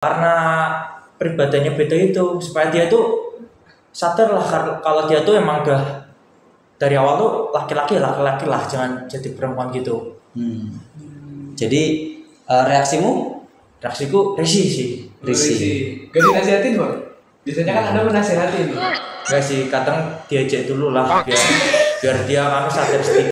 karena pribadiannya beda itu, supaya dia tuh sadar lah kalau dia tuh emang udah dari awal tuh laki-laki lah, jangan jadi perempuan gitu. Jadi reaksimu? Reaksiku risih sih. Gak dinasihatin Bang? Biasanya kan Anda menasihatin. Gak sih, kadang diajak dulu lah biar dia kan sadar sedikit.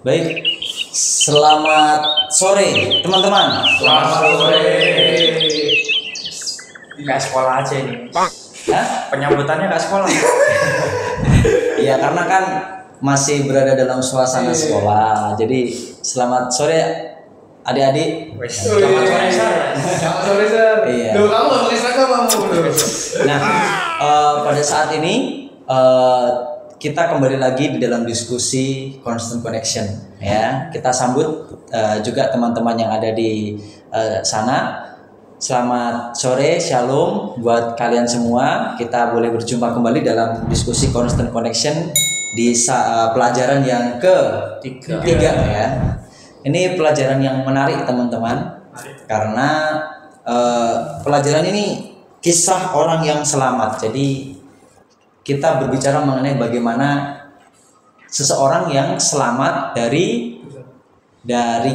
Baik, selamat sore teman-teman. Selamat sore. Kayak sekolah aja ini. Hah? Penyambutannya kayak sekolah. Iya, karena kan masih berada dalam suasana sekolah. Jadi selamat sore adik-adik. Selamat sore, Sar. Selamat sore Sar. Iya. Duh, kamu gak pakai seragam kamu. Nah, pada saat ini kita kembali lagi di dalam diskusi Constant Connection ya. Kita sambut juga teman-teman yang ada di sana. Selamat sore, shalom buat kalian semua. Kita boleh berjumpa kembali dalam diskusi Constant Connection di pelajaran yang ketiga ya. Ini pelajaran yang menarik teman-teman, karena pelajaran ini kisah orang yang selamat. Jadi kita berbicara mengenai bagaimana seseorang yang selamat dari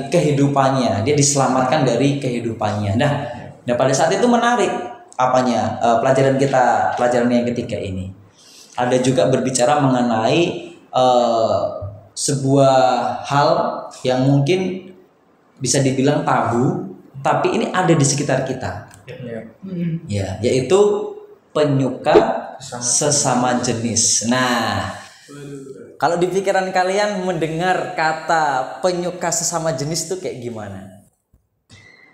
kehidupannya, dia diselamatkan dari kehidupannya. Nah pada saat itu menarik pelajaran yang ketiga ini. Ada juga berbicara mengenai sebuah hal yang mungkin bisa dibilang tabu, tapi ini ada di sekitar kita. Ya, yaitu penyuka sesama jenis. Nah, kalau di pikiran kalian mendengar kata penyuka sesama jenis itu kayak gimana?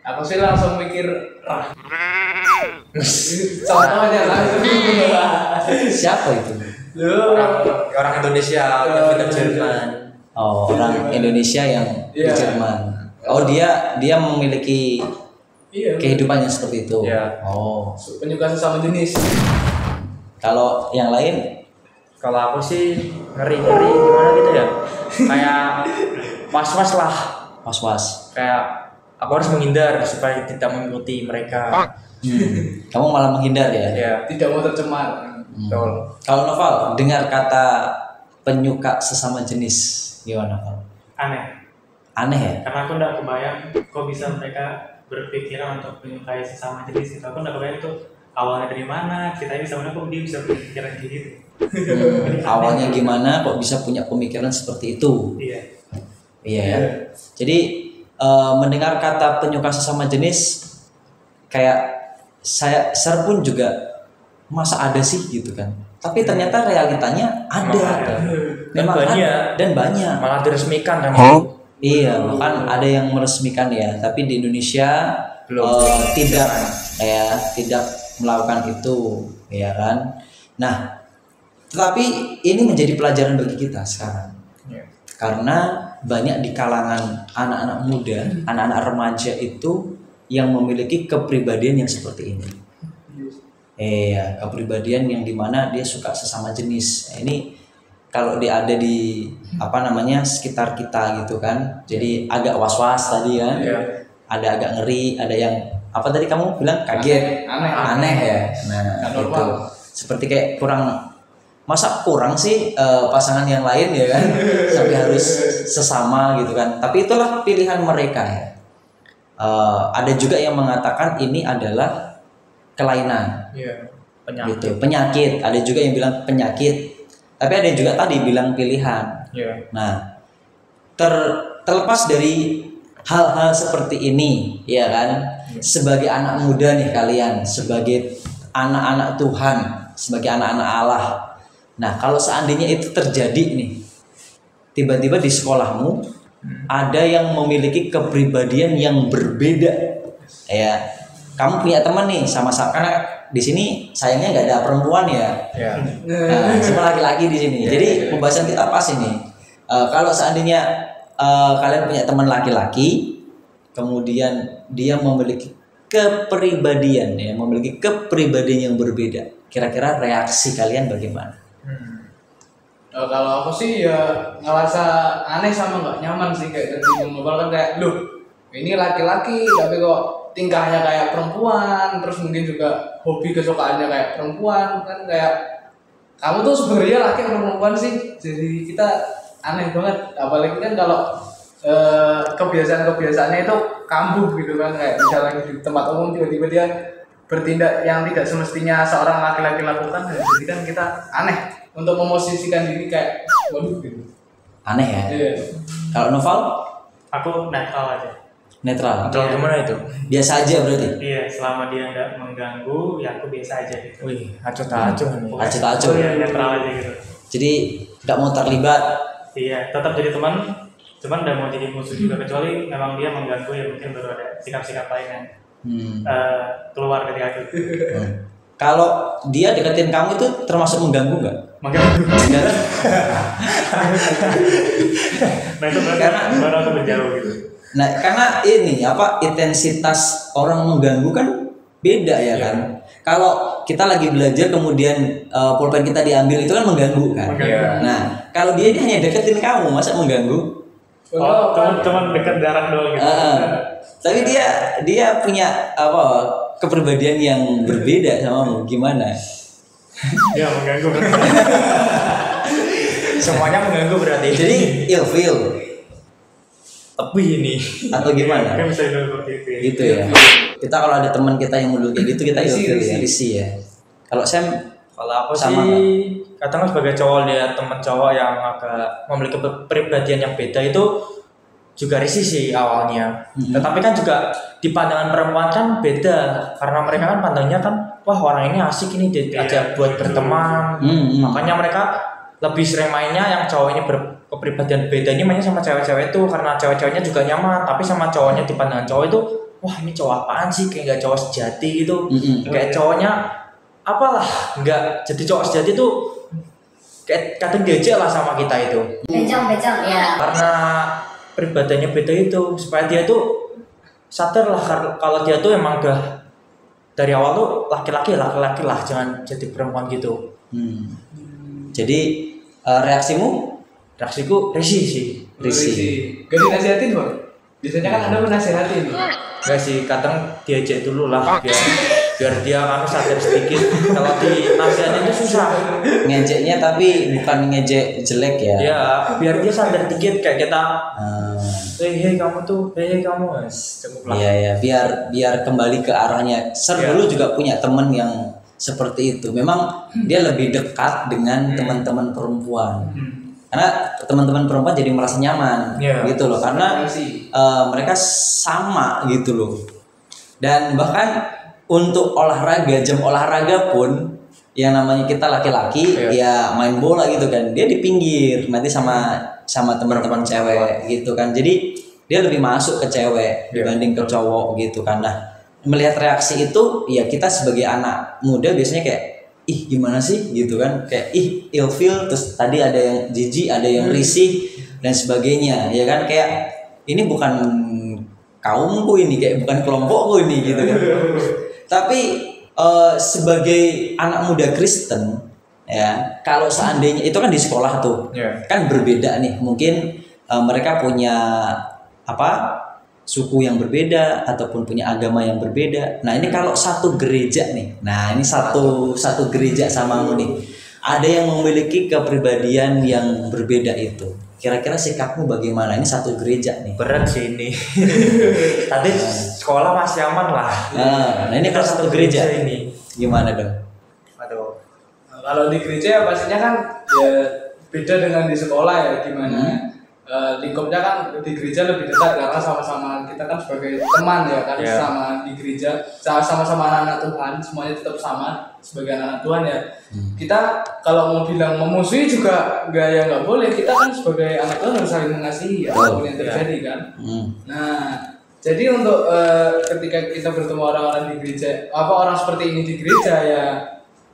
Aku sih langsung mikir contohnya langsung. Siapa itu? Orang Indonesia yang kita Jerman. Oh, orang Indonesia yang di Jerman. Oh, dia memiliki kehidupannya seperti itu. Oh, penyuka sesama jenis. Kalau yang lain? Kalau aku sih ngeri gimana gitu ya. Kayak was-was lah. Was-was. Kayak aku harus menghindar supaya tidak mengikuti mereka. Kamu malah menghindar ya? Ya. Tidak mau tercemar. Betul. Kalau Noval dengar kata penyuka sesama jenis, gimana Noval? Aneh ya? Karena aku nggak kebayang kok bisa mereka berpikiran untuk menyukai sesama jenis. Aku nggak kebayang itu awalnya dari mana, ceritanya bisa mana kok dia bisa berpikiran kayak gitu. Awalnya gimana kok bisa punya pemikiran seperti itu? Iya ya. Jadi mendengar kata penyuka sesama jenis, kayak saya pun juga masa ada sih gitu kan. Tapi ternyata realitanya ada. Dan banyak. Malah diresmikan kan itu. Iya, bahkan ada yang meresmikan ya. Tapi di Indonesia tidak melakukan itu, ya kan. Nah, tetapi ini menjadi pelajaran bagi kita sekarang. Karena banyak di kalangan anak-anak muda, anak-anak remaja itu yang memiliki kepribadian yang seperti ini. Kepribadian yang dimana dia suka sesama jenis. Ini kalau dia ada di sekitar kita gitu kan, jadi agak was-was tadi kan. Ada agak ngeri, ada yang apa tadi kamu bilang kaget, aneh ya. Nah itu seperti kayak masa kurang sih pasangan yang lain ya kan, sampai harus sesama gitu kan. Tapi itulah pilihan mereka ya. Ada juga yang mengatakan ini adalah kelainan, penyakit. Ada juga yang bilang penyakit, tapi ada juga tadi bilang pilihan. Nah, terlepas dari hal-hal seperti ini, ya kan? Sebagai anak muda nih kalian, sebagai anak-anak Tuhan, sebagai anak-anak Allah. Nah, kalau seandainya itu terjadi nih, tiba-tiba di sekolahmu ada yang memiliki kepribadian yang berbeda, ya. Kamu punya teman nih sama-sama, karena di sini sayangnya nggak ada perempuan ya. Nah, semua laki-laki di sini. Jadi pembahasan kita pas ini. Kalau seandainya kalian punya teman laki-laki, kemudian dia memiliki kepribadian yang berbeda. Kira-kira reaksi kalian bagaimana? Kalau aku sih ya ngerasa aneh sama nggak nyaman sih, kayak tadi ngomong kan kayak, loh ini laki-laki tapi kok tingkahnya kayak perempuan, terus mungkin juga hobi kesukaannya kayak perempuan, kan kayak kamu tuh sebenarnya laki atau perempuan sih? Jadi kita aneh banget, apalagi kan kalau kebiasaan-kebiasaannya itu kambuh gitu kan, kayak misalnya di tempat umum tiba-tiba dia bertindak yang tidak semestinya seorang laki-laki lakukan, jadi kan kita aneh untuk memosisikan diri kayak waduh gitu. Aneh ya? Iya. Kalau Noval? Aku netral aja. Netral. Atau gimana itu? Biasa aja berarti? Iya, selama dia nggak mengganggu, ya aku biasa aja gitu. Wih, acuh-acuh nih. Acuh-acuh. Iya, netral aja gitu. Jadi nggak mau terlibat. Iya, tetap jadi teman, cuman udah mau jadi musuh juga, kecuali memang dia mengganggu, ya mungkin baru ada sikap-sikap lain yang keluar dari hati. Kalau dia deketin kamu itu termasuk mengganggu nggak? Mengganggu. Enggak. Nah itu baru aku menjauh gitu. Nah, karena ini intensitas orang mengganggu kan beda ya kan. Kalau kita lagi belajar kemudian pulpen kita diambil itu kan mengganggu kan. Nah, kalau dia hanya deketin kamu masa mengganggu? Oh, teman dekat darah doang gitu. Tapi dia punya kepribadian yang berbeda sama gimana? Ya mengganggu. Semuanya mengganggu berarti. Jadi ilfeel Tapi ini atau gimana? Kan bisa dibilang seperti itu. Gitu ya. Kita kalau ada teman kita yang model kayak gitu kita ilfeel ya, risih ya. Kalau Sam, kalau aku sama sih katakan sebagai cowok lihat teman cowok yang agak memiliki kepribadian yang beda itu juga risih sih awalnya. Tetapi kan juga di pandangan perempuan kan beda, karena mereka kan pandangnya kan wah orang ini asik ini diajak buat berteman. Makanya mereka lebih sering mainnya yang cowok ini berkepribadian beda ini mainnya sama cewek-cewek itu, karena cewek-ceweknya juga nyaman. Tapi sama cowoknya di pandangan cowok itu wah ini cowok apaan sih, kayak nggak cowok sejati gitu. Kayak cowoknya apalah nggak jadi cowok sejati itu kayak kadang diajak lah sama kita itu. Bejang ya. Karena pribadiannya beda itu, supaya dia tuh sadar lah kalau dia tuh emang udah dari awal tuh laki-laki lah, jangan jadi perempuan gitu. Jadi reaksimu? Reaksiku risih sih. Risih. Gak dinasihatin Bang? Biasanya kan Anda menasihatin. Enggak sih, kadang diajak dulu lah biar dia kan sadar sedikit. Kalau di nasihatin itu susah. Ngejeknya tapi bukan ngejek jelek ya. Ya, biar dia sadar dikit kayak kita. Hei kamu tuh, hei kamu cukup lah. Iya, biar kembali ke arahnya. Dulu juga punya temen yang seperti itu. Memang dia lebih dekat dengan teman-teman perempuan. Karena teman-teman perempuan jadi merasa nyaman gitu loh, karena mereka sama gitu loh. Dan bahkan untuk olahraga, jam olahraga pun yang namanya kita laki-laki ya main bola gitu kan, dia di pinggir nanti sama teman-teman cewek gitu kan. Jadi dia lebih masuk ke cewek dibanding ke cowok gitu kan. Nah, melihat reaksi itu ya kita sebagai anak muda biasanya kayak ih gimana sih gitu kan, kayak ih ilfeel, terus tadi ada yang jijik, ada yang risih dan sebagainya ya kan, kayak ini bukan kaumku ini, kayak bukan kelompokku ini gitu kan. Tapi sebagai anak muda Kristen ya, kalau seandainya itu kan di sekolah tuh kan berbeda nih, mungkin mereka punya suku yang berbeda ataupun punya agama yang berbeda. Nah ini kalau satu gereja nih, nah ini satu gereja samamu nih, ada yang memiliki kepribadian yang berbeda itu, kira-kira sikapmu bagaimana? Ini satu gereja nih. Berat sih ini. Tadi sekolah masih aman lah. Nah ini kalau satu gereja ini gimana dong? Aduh. Nah, kalau di gereja pastinya kan ya beda dengan di sekolah ya, gimana lingkupnya kan di gereja lebih dekat karena sama-sama kita kan sebagai teman ya kan, sama di gereja sama-sama anak-anak Tuhan, semuanya tetap sama sebagai anak Tuhan ya. Kita kalau mau bilang memusuhi juga nggak boleh, kita kan sebagai anak Tuhan harus saling mengasihi ya, apapun yang terjadi kan. Nah jadi untuk ketika kita bertemu orang-orang di gereja, orang seperti ini di gereja ya,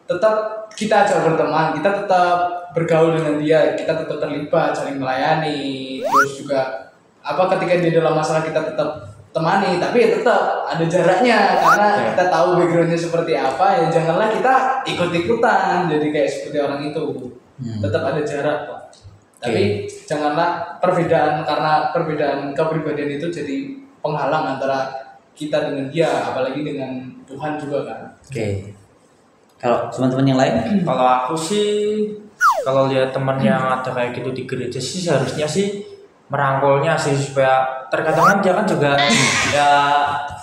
tetap kita ajak berteman, kita tetap bergaul dengan dia, kita tetap terlibat, saling melayani, terus juga ketika dia dalam masalah kita tetap temani, tapi ya tetap ada jaraknya karena kita tahu backgroundnya seperti apa ya, janganlah kita ikut-ikutan jadi kayak seperti orang itu. Tetap ada jarak Pak. Tapi janganlah karena perbedaan kepribadian itu jadi penghalang antara kita dengan dia, apalagi dengan Tuhan juga kan. Kalau teman-teman yang lain? Kalau aku sih, kalau lihat teman yang ada kayak gitu di gereja sih, seharusnya sih merangkulnya sih, supaya terkadang kan dia kan juga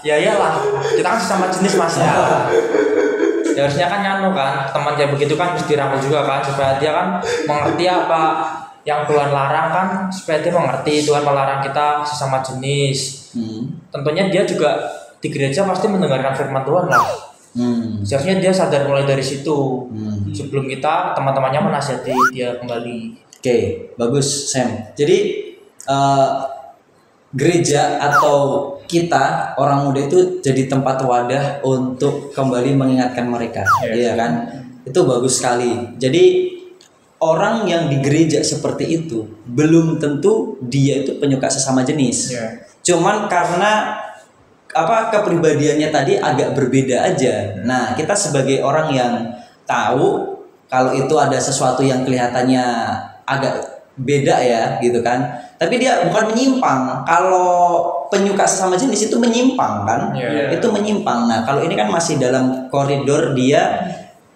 ya iyalah, kita kan sesama jenis mas ya. Harusnya kan nyanu kan, teman kayak begitu kan mesti dirangkul juga kan, supaya dia kan mengerti apa yang Tuhan larang kan, supaya dia mengerti Tuhan melarang kita sesama jenis. Tentunya dia juga di gereja pasti mendengarkan firman Tuhan lah. Seharusnya dia sadar mulai dari situ, sebelum kita teman-temannya menasihati dia kembali. Bagus Sam. Jadi gereja atau kita orang muda itu jadi tempat wadah untuk kembali mengingatkan mereka, iya kan? Itu bagus sekali. Jadi orang yang di gereja seperti itu belum tentu dia itu penyuka sesama jenis. Cuman karena kepribadiannya tadi agak berbeda aja. Nah, kita sebagai orang yang tahu kalau itu ada sesuatu yang kelihatannya agak beda ya gitu kan. Tapi dia bukan menyimpang. Kalau penyuka sesama jenis itu menyimpang kan? Itu menyimpang. Nah, kalau ini kan masih dalam koridor dia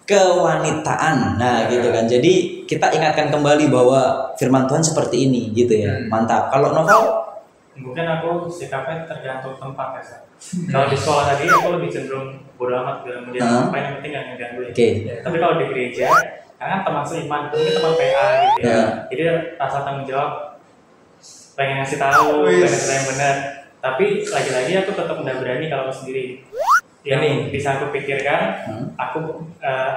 kewanitaan. Nah, gitu kan. Jadi kita ingatkan kembali bahwa firman Tuhan seperti ini gitu ya. Mantap. Kalau Novel, mungkin aku sikapnya tergantung tempat ya. Kalau di sekolah tadi aku lebih cenderung bodo amat bilang dia ngapain, yang penting gak ngeganggu ya. Tapi kalau di gereja kan teman seiman, mungkin teman PA gitu ya. Jadi rasa tanggung jawab, pengen ngasih tahu, pengen ngasih yang benar. Tapi lagi-lagi aku tetap udah berani kalau aku sendiri. Yang bisa aku pikirkan, aku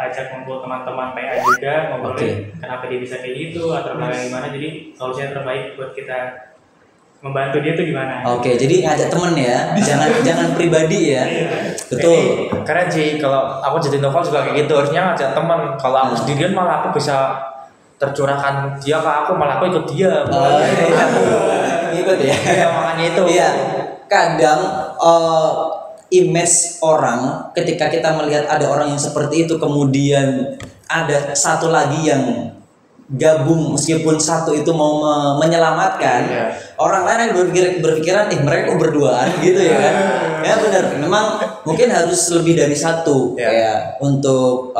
ajak ngumpul teman-teman PA juga, ngobrolin kenapa dia bisa kayak gitu atau gimana. Jadi solusi yang terbaik buat kita membantu dia tuh gimana? Jadi ngajak temen ya, jangan pribadi ya. Betul. Keren sih, kalau aku jadi Novel juga kayak gitu, harusnya ngajak teman. Kalau aku sendirian malah aku bisa tercurahkan dia ke aku, malah aku ikut dia. Ikut ya. Makanya itu. Iya. Kadang image orang ketika kita melihat ada orang yang seperti itu, kemudian ada satu lagi yang gabung meskipun satu itu mau menyelamatkan, orang lain yang berpikiran mereka berduaan gitu ya kan. Ya benar, memang mungkin harus lebih dari satu ya untuk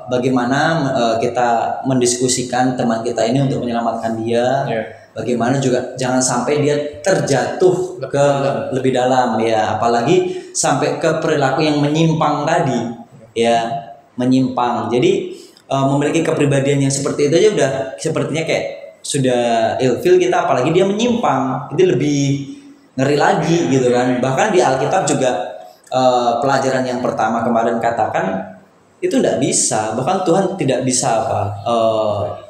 bagaimana kita mendiskusikan teman kita ini untuk menyelamatkan dia. Bagaimana juga jangan sampai dia terjatuh ke lebih dalam ya, apalagi sampai ke perilaku yang menyimpang tadi ya, menyimpang. Jadi memiliki kepribadian yang seperti itu aja udah sepertinya kayak sudah ilfil kita, apalagi dia menyimpang, itu lebih ngeri lagi gitu kan. Bahkan di Alkitab juga pelajaran yang pertama kemarin katakan itu tidak bisa, bahkan Tuhan tidak bisa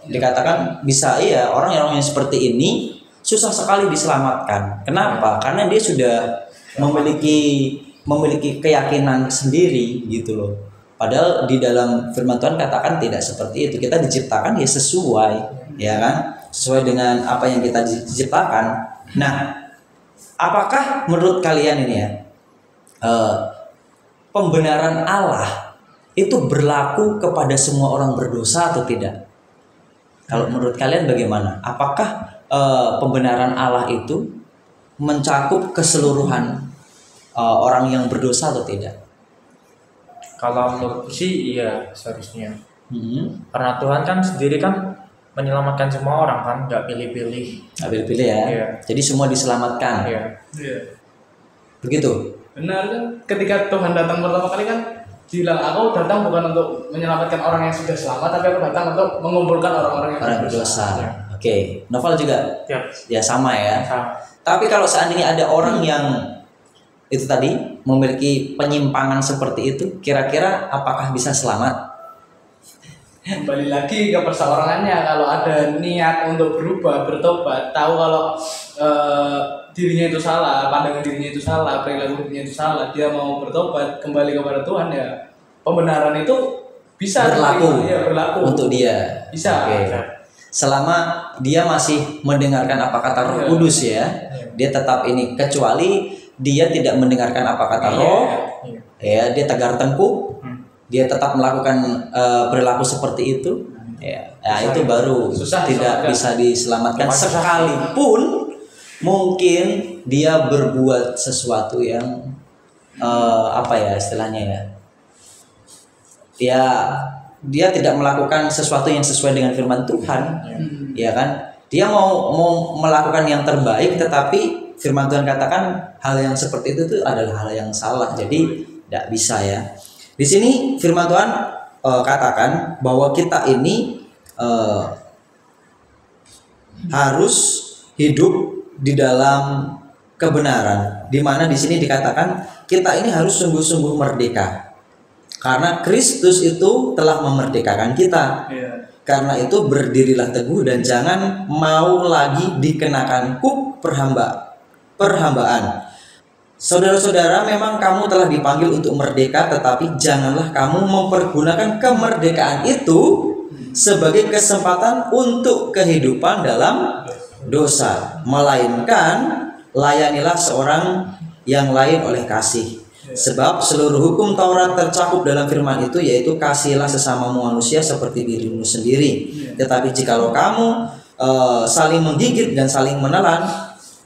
dikatakan bisa orang yang seperti ini susah sekali diselamatkan. Kenapa? Karena dia sudah memiliki keyakinan sendiri gitu loh. Padahal di dalam firman Tuhan katakan tidak seperti itu. Kita diciptakan ya sesuai, ya kan? Sesuai dengan apa yang kita diciptakan. Nah, apakah menurut kalian ini ya, pembenaran Allah itu berlaku kepada semua orang berdosa atau tidak? Kalau menurut kalian bagaimana? Apakah pembenaran Allah itu mencakup keseluruhan orang yang berdosa atau tidak? Kalau menurutku sih iya seharusnya. Karena Tuhan kan sendiri kan menyelamatkan semua orang kan, nggak pilih-pilih. Nggak pilih-pilih ya. Jadi semua diselamatkan. Begitu. Benar kan? Ketika Tuhan datang pertama kali kan bilang, aku datang bukan untuk menyelamatkan orang yang sudah selamat, tapi aku datang untuk mengumpulkan orang-orang yang berdosa. Oke, Novel juga Siap. ya sama ya. Sama. Tapi kalau seandainya ada orang yang itu tadi memiliki penyimpangan seperti itu, kira-kira apakah bisa selamat? Kembali lagi ke perseorangannya. Kalau ada niat untuk berubah, bertobat, tahu kalau dirinya itu salah, pandangan dirinya itu salah, perilaku dirinya itu salah, dia mau bertobat kembali kepada Tuhan, ya pembenaran itu bisa Berlaku, ya, berlaku untuk dia. Bisa. Oke. Selama dia masih mendengarkan apa kata Roh Kudus ya, dia tetap ini. Kecuali dia tidak mendengarkan apa kata Roh, ya dia tegar tengkuk, dia tetap melakukan perilaku seperti itu, ya, itu baru tidak bisa diselamatkan. Sekalipun mungkin dia berbuat sesuatu yang apa ya istilahnya ya, dia tidak melakukan sesuatu yang sesuai dengan firman Tuhan, ya kan? Dia mau melakukan yang terbaik, tetapi firman Tuhan katakan hal yang seperti itu tuh adalah hal yang salah, jadi tidak bisa ya. Di sini firman Tuhan katakan bahwa kita ini harus hidup di dalam kebenaran, di mana di sini dikatakan kita ini harus sungguh-sungguh merdeka, karena Kristus itu telah memerdekakan kita. Karena itu berdirilah teguh dan jangan mau lagi dikenakan kuk perhambaan. Saudara-saudara, memang kamu telah dipanggil untuk merdeka, tetapi janganlah kamu mempergunakan kemerdekaan itu sebagai kesempatan untuk kehidupan dalam dosa, melainkan layanilah seorang yang lain oleh kasih. Sebab seluruh hukum Taurat tercakup dalam firman itu, yaitu kasihilah sesamamu manusia seperti dirimu sendiri. Tetapi jikalau kamu saling menggigit dan saling menelan,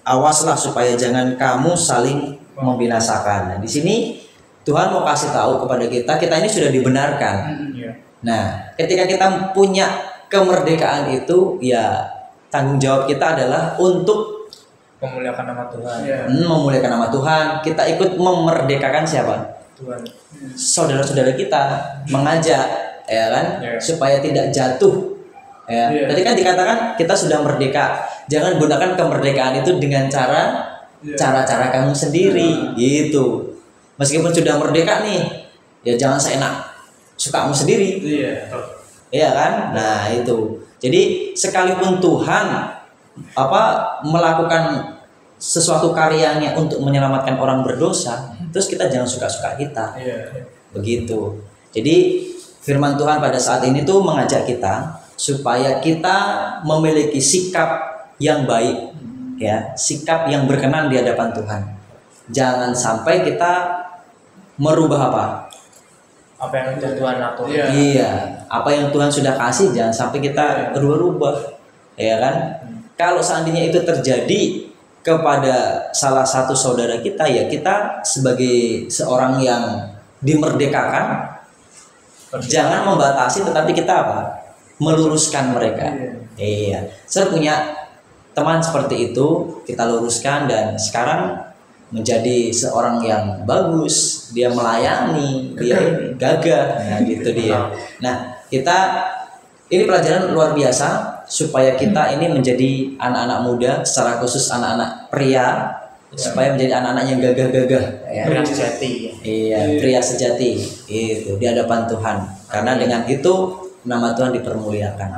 awaslah supaya jangan kamu saling membinasakan. Nah, di sini Tuhan mau kasih tahu kepada kita ini sudah dibenarkan. Nah, ketika kita punya kemerdekaan itu, ya tanggung jawab kita adalah untuk memuliakan nama Tuhan. Memuliakan nama Tuhan. Kita ikut memerdekakan siapa? Tuhan. Saudara-saudara kita, mengajak, ya kan, supaya tidak jatuh. Ya. Tadi kan dikatakan kita sudah merdeka. Jangan gunakan kemerdekaan itu dengan cara-cara kamu sendiri, gitu. Meskipun sudah merdeka nih, ya jangan seenak sukamu sendiri. Iya kan? Nah itu. Jadi sekalipun Tuhan melakukan sesuatu karyanya untuk menyelamatkan orang berdosa, terus kita jangan suka-suka kita. Begitu. Jadi firman Tuhan pada saat ini tuh mengajak kita supaya kita memiliki sikap yang baik, ya, sikap yang berkenan di hadapan Tuhan. Jangan sampai kita merubah apa yang sudah Tuhan atur. Iya, apa yang Tuhan sudah kasih jangan sampai kita rubah-rubah, ya kan? Kalau seandainya itu terjadi kepada salah satu saudara kita, ya kita sebagai seorang yang dimerdekakan, jangan membatasi, tetapi kita meluruskan mereka. Iya, saya punya teman seperti itu, kita luruskan dan sekarang menjadi seorang yang bagus, dia melayani, dia gagah, nah gitu dia. Nah, kita ini pelajaran luar biasa supaya kita ini menjadi anak-anak muda, secara khusus anak-anak pria, supaya menjadi anak-anak yang gagah-gagah, ya. Pria sejati. Iya, pria sejati itu di hadapan Tuhan. Karena dengan itu nama Tuhan dipermuliakan.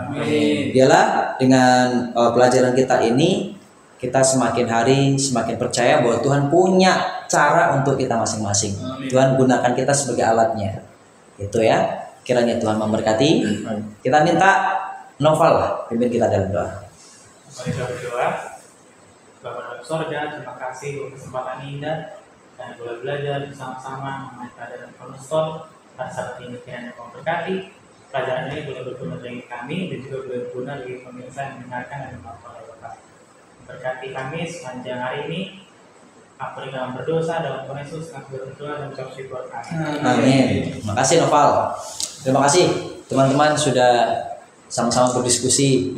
Biarlah dengan pelajaran kita ini, kita semakin hari semakin percaya bahwa Tuhan punya cara untuk kita masing-masing. Tuhan gunakan kita sebagai alatnya. Itu ya. Kiranya Tuhan memberkati. Kita minta Novel pimpin kita dalam doa. Mari kita berdoa. Bapa dalam sorga, terima kasih untuk kesempatan indah dan boleh belajar bersama-sama mengenai keadaan Cornerstone. Pada saat ini kiranya memberkati. Pelajaran ini boleh berguna bagi kami dan juga boleh berguna bagi pemirsa yang mendengarkan dan menonton. Berkati kami sepanjang hari ini. Aku dalam berdosa dalam Tuhan Yesus, aku berdoa dan ucap syukur. Amin. Terima kasih Novel. Terima kasih teman-teman sudah sama-sama berdiskusi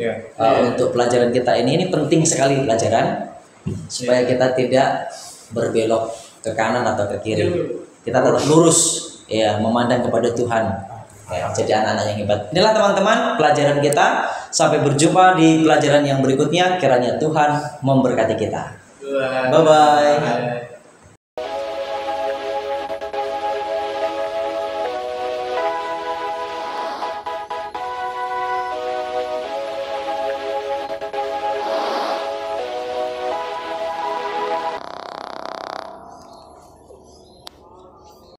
untuk pelajaran kita ini. Ini penting sekali pelajaran supaya kita tidak berbelok ke kanan atau ke kiri. Kita tetap lurus, ya, memandang kepada Tuhan. ya, jadi anak-anak yang hebat. Inilah teman-teman pelajaran kita. Sampai berjumpa di pelajaran yang berikutnya. Kiranya Tuhan memberkati kita. Bye bye.